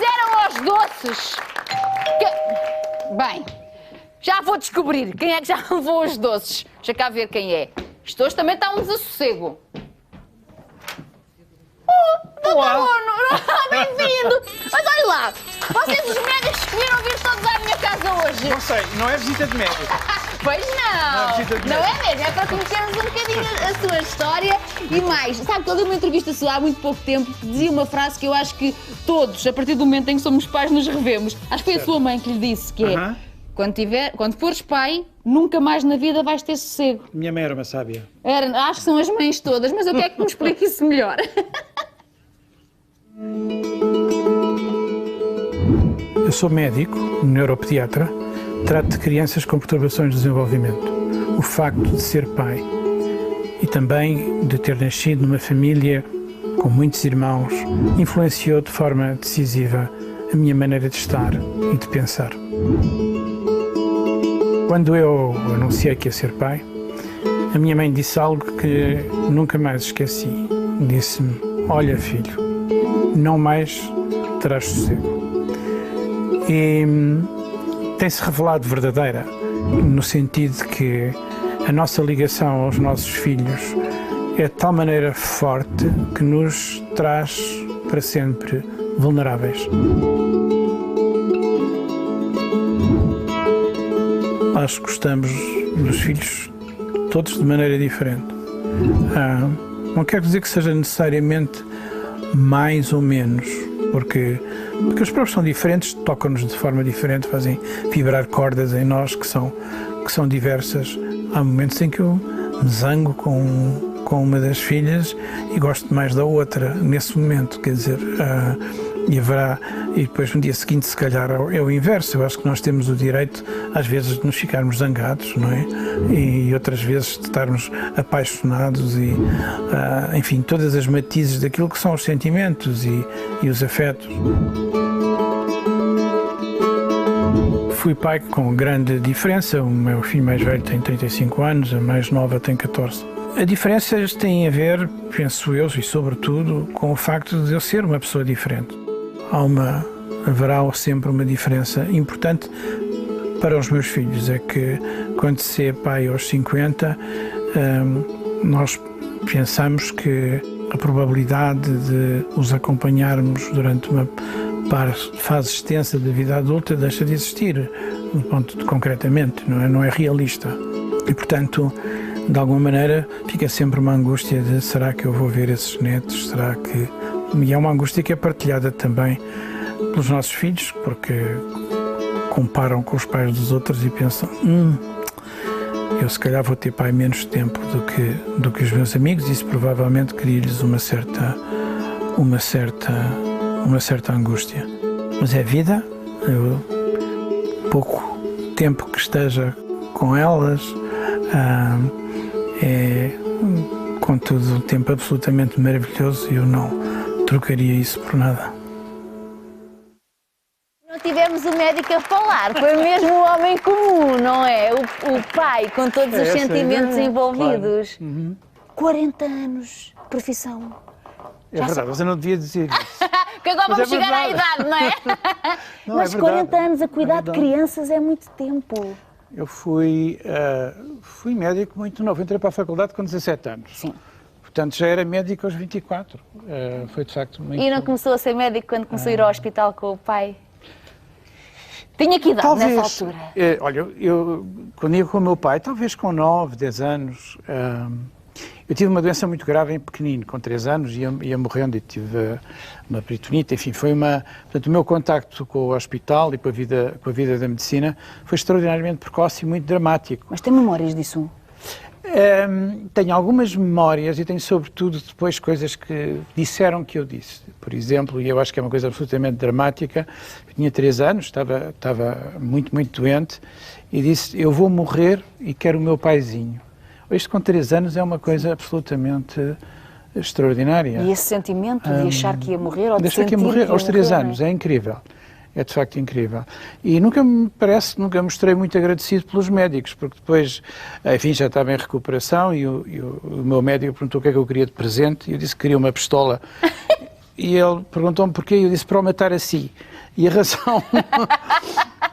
fizeram aos doces? Bem, já vou descobrir quem é que já levou os doces. Deixa cá ver quem é. Isto hoje também está um desassossego. Bem-vindo! Mas olha lá, vocês os médicos escolheram vir todos à minha casa hoje. Não sei, não é visita de médico. Pois não! Não é mesmo, é para conhecermos um bocadinho a sua história e mais. Sabe que eu dei uma entrevista sua há muito pouco tempo que dizia uma frase que eu acho que todos, a partir do momento em que somos pais, nos revemos. Acho que foi a sua mãe que lhe disse, que é quando fores pai, nunca mais na vida vais ter sossego. Minha mãe era uma sábia. Acho que são as mães todas, mas eu quero que me explique isso melhor. Eu sou médico, neuropediatra, trato de crianças com perturbações de desenvolvimento. O facto de ser pai e também de ter nascido numa família com muitos irmãos influenciou de forma decisiva a minha maneira de estar e de pensar. Quando eu anunciei que ia ser pai, a minha mãe disse algo que nunca mais esqueci. Disse-me: olha, filho, não mais terás sossego. E tem-se revelado verdadeira, no sentido de que a nossa ligação aos nossos filhos é de tal maneira forte que nos traz para sempre vulneráveis. Nós gostamos dos filhos todos de maneira diferente. Não quero dizer que seja necessariamente mais ou menos, porque os próprios são diferentes, tocam-nos de forma diferente, fazem vibrar cordas em nós que são diversas. Há momentos em que eu me zango com uma das filhas e gosto mais da outra nesse momento, quer dizer, e depois no dia seguinte se calhar é o inverso. Eu acho que nós temos o direito às vezes de nos ficarmos zangados, não é? E outras vezes de estarmos apaixonados e, enfim, todas as matizes daquilo que são os sentimentos e os afetos. Fui pai com grande diferença. O meu filho mais velho tem 35 anos, a mais nova tem 14. A diferenças têm a ver, penso eu, e sobretudo, com o facto de eu ser uma pessoa diferente. Haverá sempre uma diferença importante para os meus filhos. É que quando se é pai aos 50, nós pensamos que a probabilidade de os acompanharmos durante uma fase extensa da vida adulta deixa de existir, concretamente, não é realista. E, portanto, de alguma maneira, fica sempre uma angústia de: será que eu vou ver esses netos? Será que... E é uma angústia que é partilhada também pelos nossos filhos, porque comparam com os pais dos outros e pensam: eu se calhar vou ter pai menos tempo do que os meus amigos. Isso provavelmente cria-lhes uma certa angústia. Mas é vida. Pouco tempo que esteja com elas é, contudo, um tempo absolutamente maravilhoso e eu não trocaria isso por nada. Não tivemos o médico a falar, foi mesmo o homem comum, não é? O pai, com todos os sentimentos envolvidos. Claro. 40 anos, profissão. É verdade, você não devia dizer isso. Que agora vamos chegar à idade, não é? Não, mas é verdade. 40 anos a cuidar de crianças é muito tempo. Eu fui médico muito novo. Entrei para a faculdade com 17 anos. Sim. Portanto, já era médico aos 24. Foi, de facto, muito... E não começou a ser médico quando começou a ir ao hospital com o pai? Tinha que idade talvez, nessa altura? Olha, quando ia com o meu pai, talvez com 9, 10 anos, eu tive uma doença muito grave em pequenino, com 3 anos, ia morrendo e tive uma peritonite, enfim, portanto, o meu contacto com o hospital e com a vida da medicina foi extraordinariamente precoce e muito dramático. Mas tem memórias disso? Tenho algumas memórias e tenho, sobretudo, depois coisas que disseram que eu disse. Por exemplo, e eu acho que é uma coisa absolutamente dramática, eu tinha 3 anos, estava muito, muito doente, e disse: eu vou morrer e quero o meu paizinho. Isto com 3 anos é uma coisa absolutamente extraordinária. E esse sentimento de achar que ia morrer ou de sentir que ia morrer aos 3 morrer, anos, é incrível. É de facto incrível. E nunca mostrei muito agradecido pelos médicos, porque depois, enfim, já estava em recuperação e o meu médico perguntou o que é que eu queria de presente e eu disse que queria uma pistola. e ele perguntou-me porquê, e eu disse para o matar a si. E a razão...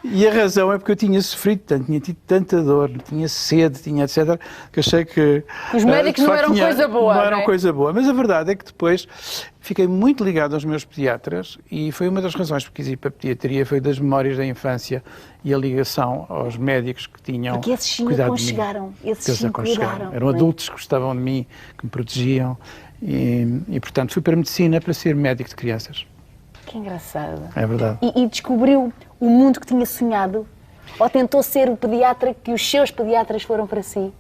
E a razão é porque eu tinha sofrido tanto, tinha tido tanta dor, tinha sede, tinha etc, que achei que... Os médicos não eram coisa boa, não eram coisa boa. Mas a verdade é que depois fiquei muito ligado aos meus pediatras e foi uma das razões porque quis ir para a pediatria, foi das memórias da infância e a ligação aos médicos que tinham porque esses sim cuidado aconchegaram, esses sim cuidaram. Eram adultos que gostavam de mim, que me protegiam e portanto fui para a medicina para ser médico de crianças. Que engraçado. É verdade. E descobriu o mundo que tinha sonhado? Ou tentou ser o pediatra que os seus pediatras foram para si?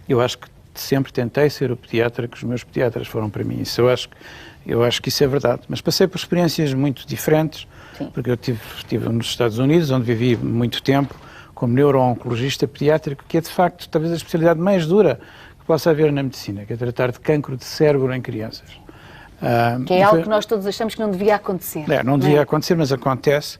Eu acho que sempre tentei ser o pediatra que os meus pediatras foram para mim. Isso eu acho que isso é verdade. Mas passei por experiências muito diferentes, sim, porque eu estive nos Estados Unidos, onde vivi muito tempo, como neuro-oncologista pediátrico, que é de facto talvez a especialidade mais dura que possa haver na medicina, que é tratar de cancro de cérebro em crianças. Que é algo que nós todos achamos que não devia acontecer. Não devia acontecer, mas acontece.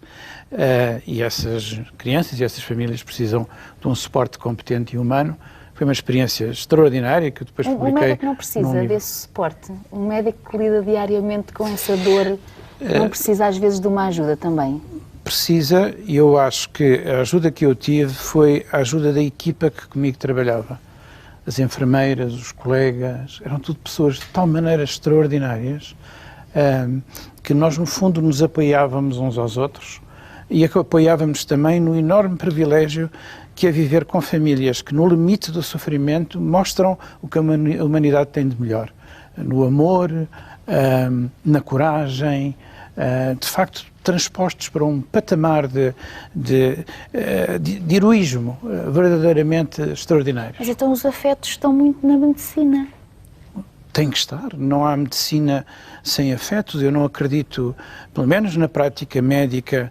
E essas crianças e essas famílias precisam de um suporte competente e humano. Foi uma experiência extraordinária que eu depois publiquei. Um médico não precisa desse suporte. Um médico que lida diariamente com essa dor não precisa às vezes de uma ajuda também? Precisa, e eu acho que a ajuda que eu tive foi a ajuda da equipa que comigo trabalhava. As enfermeiras, os colegas, eram tudo pessoas de tal maneira extraordinárias que nós, no fundo, nos apoiávamos uns aos outros e apoiávamos também no enorme privilégio que é viver com famílias que, no limite do sofrimento, mostram o que a humanidade tem de melhor. No amor, na coragem, de facto, transpostos para um patamar de heroísmo verdadeiramente extraordinário. Mas então os afetos estão muito na medicina. Tem que estar. Não há medicina sem afetos. Eu não acredito, pelo menos na prática médica,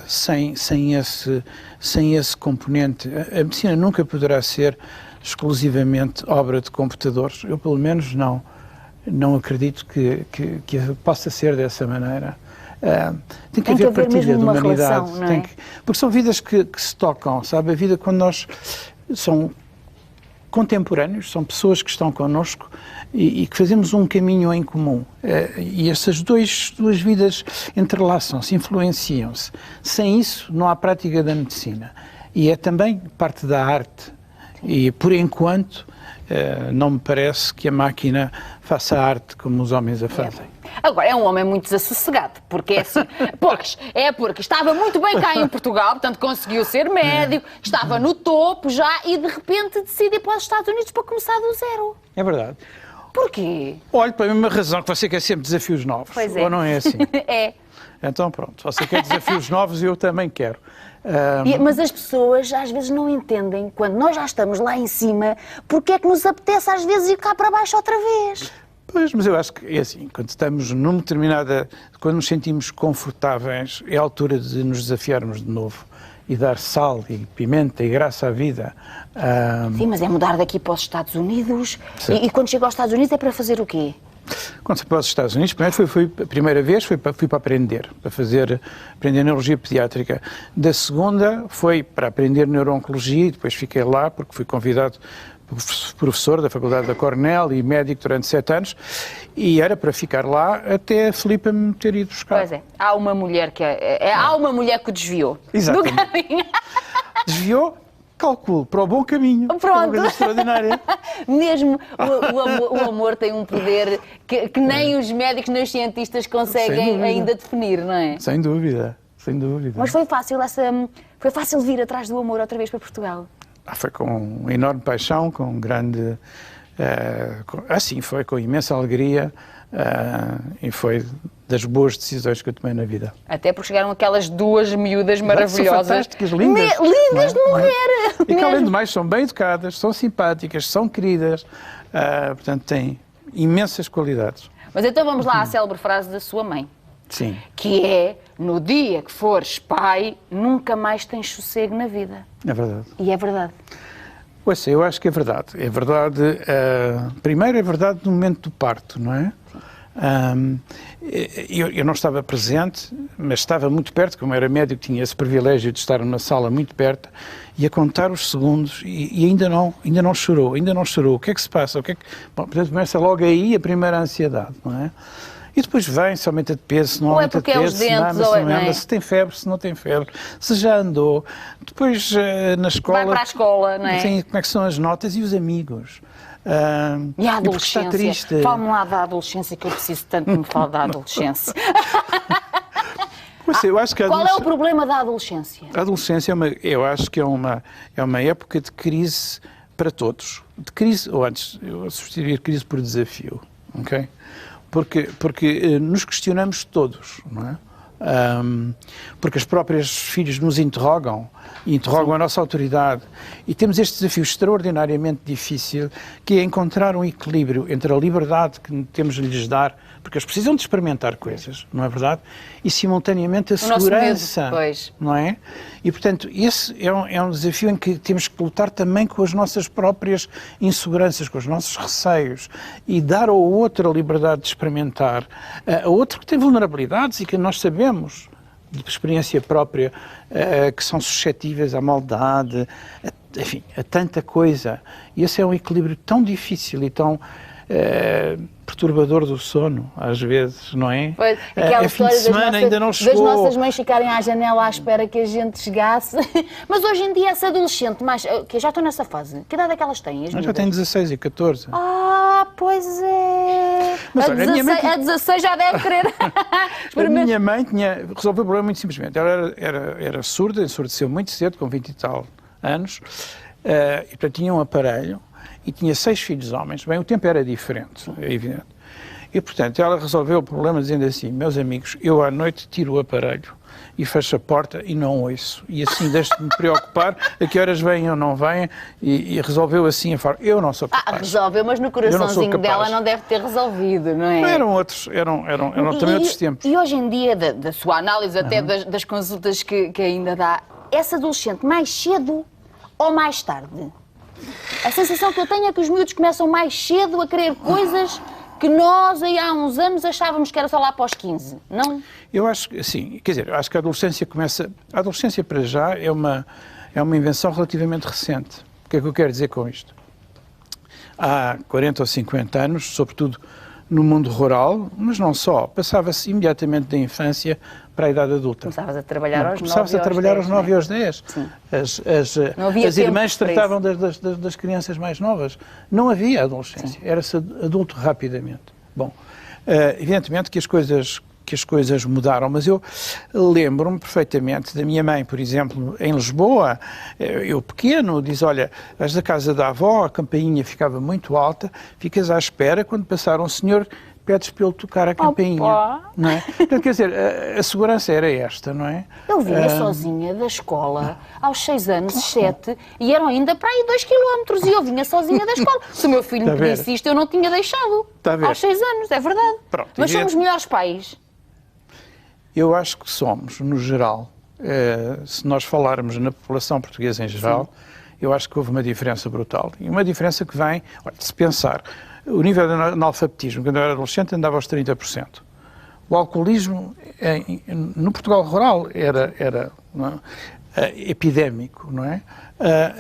sem esse componente. A medicina nunca poderá ser exclusivamente obra de computadores. Eu, pelo menos, não acredito que possa ser dessa maneira. Tem que haver partilha de humanidade. Relação, não é? Porque são vidas que se tocam, sabe? A vida, quando nós são contemporâneos, são pessoas que estão connosco e que fazemos um caminho em comum. E essas duas vidas entrelaçam-se, influenciam-se. Sem isso, não há prática da medicina. E é também parte da arte. E, por enquanto, não me parece que a máquina faça arte como os homens a fazem. Agora, é um homem muito desassossegado, porque é assim, porque estava muito bem cá em Portugal, portanto conseguiu ser médico, estava no topo já e de repente decide ir para os Estados Unidos para começar do zero. É verdade. Porquê? Olha, pela mesma razão que você quer sempre desafios novos. Pois é. Ou não é assim? É. Então pronto, você quer desafios novos e eu também quero. Mas as pessoas às vezes não entendem, quando nós já estamos lá em cima, porque é que nos apetece às vezes ir cá para baixo outra vez. Pois, mas eu acho que é assim, quando estamos numa determinada... Quando nos sentimos confortáveis, é a altura de nos desafiarmos de novo e dar sal e pimenta e graça à vida. Sim, mas é mudar daqui para os Estados Unidos. E quando chega aos Estados Unidos é para fazer o quê? Quando fui para os Estados Unidos, a primeira vez fui para aprender, aprender neurologia pediátrica. Da segunda foi para aprender neuro-oncologia e depois fiquei lá porque fui convidado professor da Faculdade da Cornell e médico durante 7 anos e era para ficar lá até a Filipa me ter ido buscar. Pois é, há uma mulher que há uma mulher que o desviou. Exatamente. Do caminho. Desviou, calculo, para o bom caminho. Pronto. É uma coisa extraordinária. Mesmo o amor tem um poder que nem os médicos nem os cientistas conseguem ainda definir, não é? Sem dúvida, sem dúvida. Mas foi fácil vir atrás do amor outra vez para Portugal? Foi com enorme paixão, com grande... foi com imensa alegria e foi das boas decisões que eu tomei na vida. Até porque chegaram aquelas duas miúdas maravilhosas. São fantásticas, lindas. Lindas de morrer! E que além de mais são bem educadas, são simpáticas, são queridas, portanto têm imensas qualidades. Mas então vamos lá à célebre frase da sua mãe. Sim. Que é, no dia que fores pai, nunca mais tens sossego na vida. É verdade. E é verdade. Pois eu acho que é verdade. É verdade, primeiro é verdade no momento do parto, não é? Eu não estava presente, mas estava muito perto, como era médico, tinha esse privilégio de estar numa sala muito perto e a contar os segundos e ainda não chorou. O que é que se passa? Bom, portanto, começa logo aí a primeira ansiedade, não é? E depois vem, se aumenta de peso, se não aumenta de peso, se mama, se não anda, se tem febre, se não tem febre, se já andou. Depois na escola... Vai para a escola, não é? Tem, como é que são as notas e os amigos. E a adolescência. Está triste. Fala-me lá da adolescência, que eu preciso tanto que me fale da adolescência. Eu acho que qual é o problema da adolescência? A adolescência, eu acho que é uma época de crise para todos. De crise, ou antes, eu substituir crise por desafio, ok? Porque nos questionamos todos, não é? Porque as próprias filhas nos interrogam a nossa autoridade e temos este desafio extraordinariamente difícil, que é encontrar um equilíbrio entre a liberdade que temos de lhes dar, porque eles precisam de experimentar coisas, não é verdade? E simultaneamente a segurança, não é? E portanto esse é um desafio em que temos que lutar também com as nossas próprias inseguranças, com os nossos receios e dar ao outro a liberdade de experimentar, a outro que tem vulnerabilidades e que nós sabemos de experiência própria que são suscetíveis à maldade, enfim, a tanta coisa. E esse é um equilíbrio tão difícil e tão perturbador do sono, às vezes, não é? Pois, aquela fim de semana ainda não chegou. Das nossas mães ficarem à janela à espera que a gente chegasse. Mas hoje em dia essa adolescente, que já estou nessa fase, que idade é que elas têm? Já têm 16 e 14. Ah, pois é. Mas olha, a 16 já deve querer. A minha mãe resolveu o problema muito simplesmente. Ela era surda, ensurdeceu muito cedo, com 20 e tal anos, e portanto tinha um aparelho, e tinha 6 filhos homens. Bem, o tempo era diferente, é evidente. E, portanto, ela resolveu o problema dizendo assim: meus amigos, eu à noite tiro o aparelho e fecho a porta e não ouço. E assim deixo-me preocupar a que horas vêm ou não vêm, e resolveu assim a forma. Eu não sou capaz. Resolveu, mas no coraçãozinho dela não deve ter resolvido, não é? Eram também outros tempos. E hoje em dia, da sua análise até das consultas que ainda dá, essa adolescente mais cedo ou mais tarde? A sensação que eu tenho é que os miúdos começam mais cedo a querer coisas que nós, aí há uns anos, achávamos que era só lá para os 15, não? Eu acho que, sim, quer dizer, eu acho que a adolescência começa... A adolescência, para já, é uma invenção relativamente recente. O que é que eu quero dizer com isto? Há 40 ou 50 anos, sobretudo no mundo rural, mas não só, passava-se imediatamente da infância para a idade adulta. Começavas a trabalhar aos 9 Começavas a trabalhar aos 9 e aos 10. As irmãs tratavam das crianças mais novas. Não havia adolescência, era-se adulto rapidamente. Bom, evidentemente que as coisas mudaram, mas eu lembro-me perfeitamente da minha mãe, por exemplo, em Lisboa, eu pequeno, diz, olha, vais da casa da avó, a campainha ficava muito alta, ficas à espera, quando passar um senhor, pedes para ele tocar a campainha, não é? Então, quer dizer, a segurança era esta, não é? Eu vinha sozinha da escola, aos 6 anos, 7, e eram ainda para aí 2 quilómetros, e eu vinha sozinha da escola. Se o meu filho me pedisse isto, eu não tinha deixado. Aos 6 anos, é verdade. Pronto, mas somos melhores pais. Eu acho que somos, no geral, se nós falarmos na população portuguesa em geral, eu acho que houve uma diferença brutal. E uma diferença que vem, olha, se pensar, o nível de analfabetismo, quando eu era adolescente, andava aos 30%. O alcoolismo, no Portugal rural, era epidémico, não é?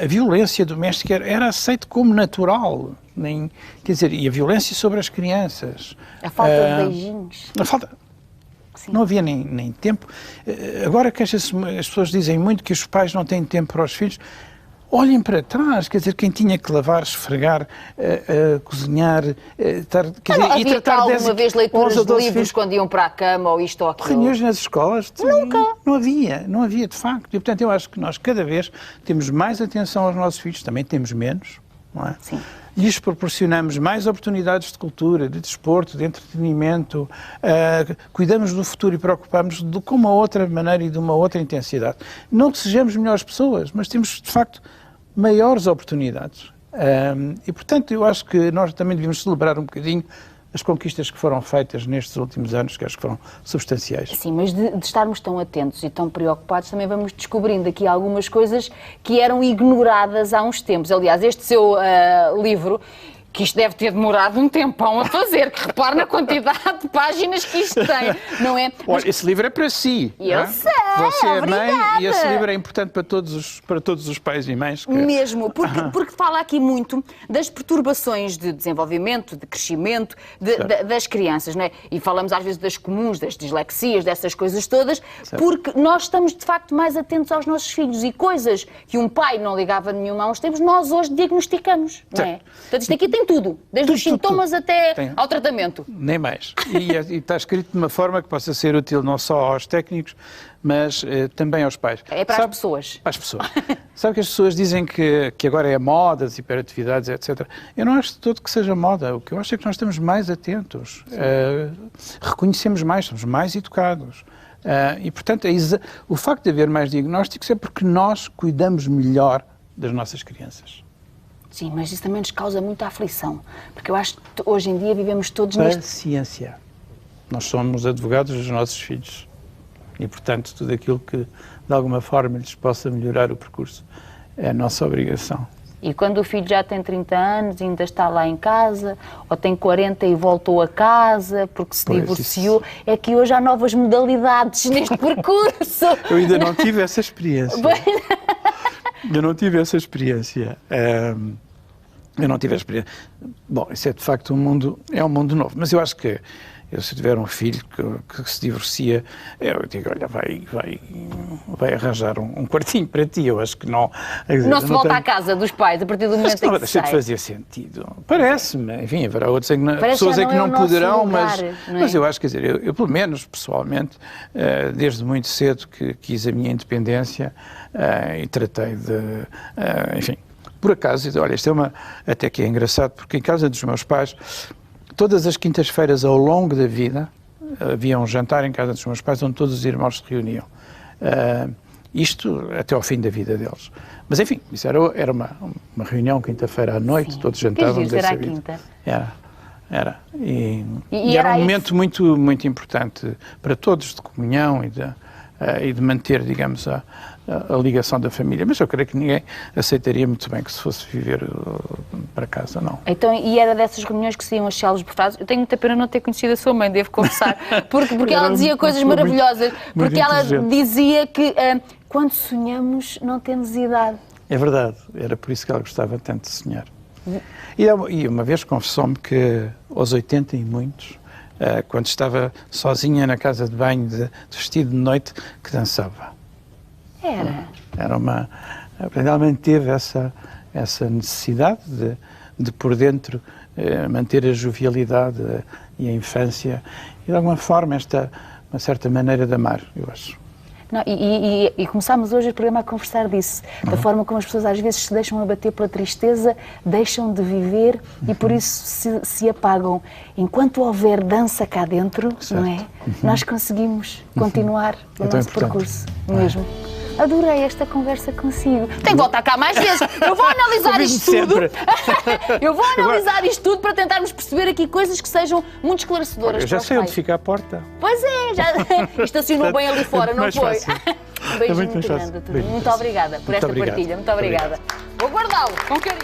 A violência doméstica era aceita como natural, quer dizer, e a violência sobre as crianças. A falta de beijinhos. Sim. Não havia nem tempo. Agora que as pessoas dizem muito que os pais não têm tempo para os filhos, olhem para trás, quer dizer, quem tinha que lavar, esfregar, cozinhar, e tratar alguma vez leituras de livros quando iam para a cama ou isto ou aquilo? Reuniões nas escolas? Nunca. Não havia de facto. E portanto eu acho que nós cada vez temos mais atenção aos nossos filhos, também temos menos, não é? Sim. Lhes proporcionamos mais oportunidades de cultura, de desporto, de entretenimento, cuidamos do futuro e preocupamos com uma outra maneira e de uma outra intensidade. Não que sejamos melhores pessoas, mas temos, de facto, maiores oportunidades. E, portanto, eu acho que nós também devíamos celebrar um bocadinho as conquistas que foram feitas nestes últimos anos, que acho que foram substanciais. Sim, mas de estarmos tão atentos e tão preocupados, também vamos descobrindo aqui algumas coisas que eram ignoradas há uns tempos. Aliás, este seu livro, que isto deve ter demorado um tempão a fazer, que repare na quantidade de páginas que isto tem, não é? Olha, esse livro é para si. Eu sei! Você é mãe obrigada. e esse livro é importante para todos os pais e mães. Mesmo, porque fala aqui muito das perturbações de desenvolvimento, de crescimento das crianças, não é? E falamos às vezes das comuns, das dislexias, dessas coisas todas, porque nós estamos de facto mais atentos aos nossos filhos e coisas que um pai não ligava nenhuma há uns tempos, nós hoje diagnosticamos, não é? Portanto, isto aqui tem tudo, desde os sintomas até ao tratamento. Nem mais. E está escrito de uma forma que possa ser útil não só aos técnicos, mas também aos pais. É para as pessoas. Para as pessoas. Sabe que as pessoas dizem que agora é moda, as hiperatividades, etc. Eu não acho de todo que seja moda. O que eu acho é que nós estamos mais atentos, reconhecemos mais, somos mais educados. E, portanto, o facto de haver mais diagnósticos é porque nós cuidamos melhor das nossas crianças. Sim, mas isso também nos causa muita aflição, porque eu acho que hoje em dia vivemos todos neste... Paciência. Nós somos advogados dos nossos filhos e, portanto, tudo aquilo que, de alguma forma, lhes possa melhorar o percurso é a nossa obrigação. E quando o filho já tem 30 anos e ainda está lá em casa, ou tem 40 e voltou a casa porque se divorciou, é que hoje há novas modalidades neste percurso. Eu ainda não tive essa experiência. Eu não tive essa experiência. Eu não tive a experiência. Bom, isso é de facto um mundo novo, mas eu acho que se eu tiver um filho que se divorcia, eu digo, olha, vai arranjar um quartinho para ti, eu acho que não... Dizer, não se volta à casa dos pais a partir do momento em que não deixa de fazer sentido. Parece-me, enfim, haverá outras pessoas em que não poderão, mas eu acho, quer dizer, eu pelo menos, pessoalmente, desde muito cedo que quis a minha independência e tratei de, enfim, por acaso, olha, isto até que é engraçado, porque em casa dos meus pais, todas as quintas-feiras ao longo da vida, havia um jantar em casa dos meus pais onde todos os irmãos se reuniam. Isto até ao fim da vida deles. Mas, enfim, isso era uma reunião quinta-feira à noite, todos jantávamos. Era a quinta. Era. E era um momento muito, muito importante para todos, de comunhão e de manter, digamos, a ligação da família. Mas eu creio que ninguém aceitaria muito bem que se fosse viver para casa, não. Então, e era dessas reuniões que se iam as células bufradas? Eu tenho muita pena não ter conhecido a sua mãe, devo confessar, porque ela dizia coisas maravilhosas, porque ela dizia que quando sonhamos não temos idade. É verdade, era por isso que ela gostava tanto de sonhar. E uma vez confessou-me que aos 80 e muitos, quando estava sozinha na casa de banho, de vestido de noite, que dançava. Realmente teve essa necessidade de por dentro manter a jovialidade e a infância e de alguma forma uma certa maneira de amar, eu acho. Não, e começámos hoje o programa a conversar disso, da forma como as pessoas às vezes se deixam abater pela tristeza, deixam de viver e por isso se apagam. Enquanto houver dança cá dentro, não é? Nós conseguimos continuar o nosso percurso mesmo. Adorei esta conversa consigo. Tem que voltar cá mais vezes. Eu vou analisar isto tudo. Eu vou analisar isto tudo para tentarmos perceber aqui coisas que sejam muito esclarecedoras. Eu já sei onde fica a porta. Pois é, já estacionou bem ali fora, não foi? Um beijinho muito grande a todos. Muito obrigada por esta partilha. Muito obrigada. Vou guardá-lo com carinho.